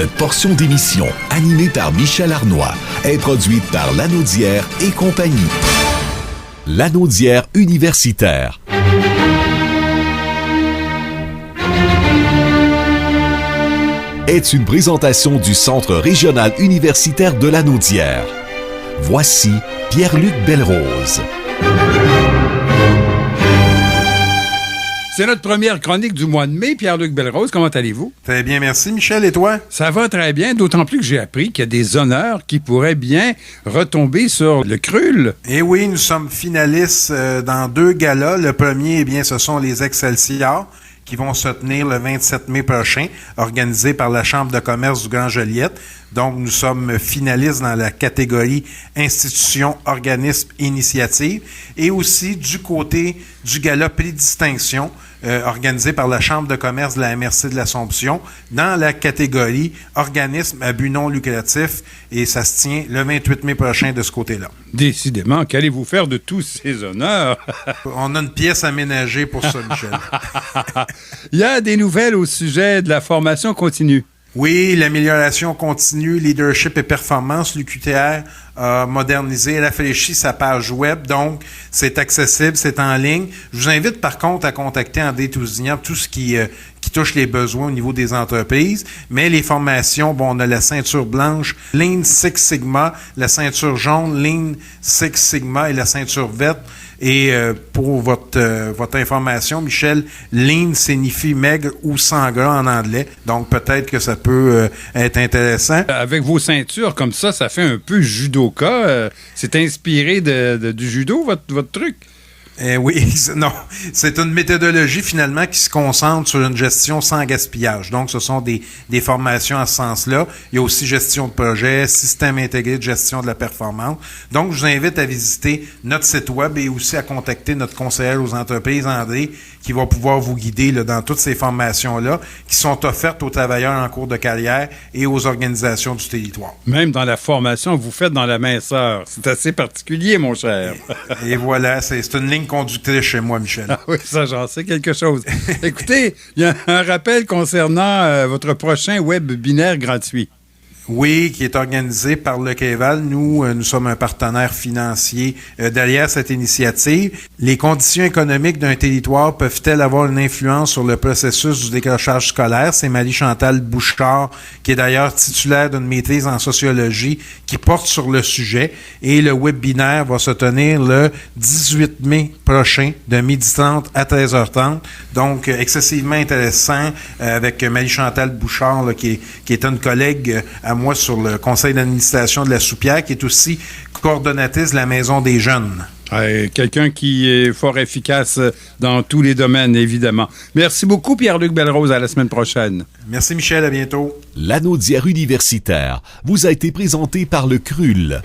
Cette portion d'émission, animée par Michel Arnois, est produite par Lanaudière et compagnie. Lanaudière universitaire. Est une présentation du Centre régional universitaire de Lanaudière. Voici Pierre-Luc Belrose. C'est notre première chronique du mois de mai. Pierre-Luc Belrose, comment allez-vous? Très bien, merci Michel. Et toi? Ça va très bien, d'autant plus que j'ai appris qu'il y a des honneurs qui pourraient bien retomber sur le CRUL. Eh oui, nous sommes finalistes dans 2 galas. Le premier, eh bien, ce sont les Excelsior qui vont se tenir le 27 mai prochain, organisés par la Chambre de commerce du Grand Joliette. Donc, nous sommes finalistes dans la catégorie institutions, organismes, initiatives. Et aussi du côté du gala Prix Distinction, organisé par la Chambre de commerce de la MRC de l'Assomption, dans la catégorie organismes à but non lucratif. Et ça se tient le 28 mai prochain de ce côté-là. Décidément, qu'allez-vous faire de tous ces honneurs? On a une pièce aménagée pour ça, Michel. Il y a des nouvelles au sujet de la formation continue. Oui, l'amélioration continue, leadership et performance. L'UQTR a modernisé et rafraîchi sa page web, donc c'est accessible, c'est en ligne. Je vous invite par contre à contacter en D12 tout ce qui touche les besoins au niveau des entreprises. Mais les formations, bon, on a la ceinture blanche, Lean Six Sigma, la ceinture jaune, Lean Six Sigma et la ceinture verte. Et pour votre information, Michel, lean signifie maigre ou sans gras en anglais. Donc, peut-être que ça peut être intéressant. Avec vos ceintures comme ça fait un peu judoka. C'est inspiré du judo, votre truc? Oui, non. C'est une méthodologie, finalement, qui se concentre sur une gestion sans gaspillage. Donc, ce sont des formations à ce sens-là. Il y a aussi gestion de projet, système intégré de gestion de la performance. Donc, je vous invite à visiter notre site web et aussi à contacter notre conseillère aux entreprises, André, qui va pouvoir vous guider là, dans toutes ces formations-là qui sont offertes aux travailleurs en cours de carrière et aux organisations du territoire. Même dans la formation que vous faites dans la minceur. C'est assez particulier, mon cher. Et voilà, c'est une ligne conductrice chez moi, Michel. Ah oui, ça, j'en sais quelque chose. Écoutez, il y a un rappel concernant votre prochain webinaire gratuit. Oui, qui est organisé par le Quéval. Nous sommes un partenaire financier derrière cette initiative. Les conditions économiques d'un territoire peuvent-elles avoir une influence sur le processus du décrochage scolaire? C'est Marie-Chantal Bouchard, qui est d'ailleurs titulaire d'une maîtrise en sociologie, qui porte sur le sujet. Et le webinaire va se tenir le 18 mai prochain, de 12h30 à 13h30. Donc, excessivement intéressant, avec Marie-Chantal Bouchard, là, qui est une collègue à moi sur le conseil d'administration de la Soupière, qui est aussi coordonnatrice de la Maison des jeunes. Quelqu'un qui est fort efficace dans tous les domaines, évidemment. Merci beaucoup, Pierre-Luc Belrose. À la semaine prochaine. Merci, Michel. À bientôt. Lanaudière universitaire vous a été présenté par le CRUL.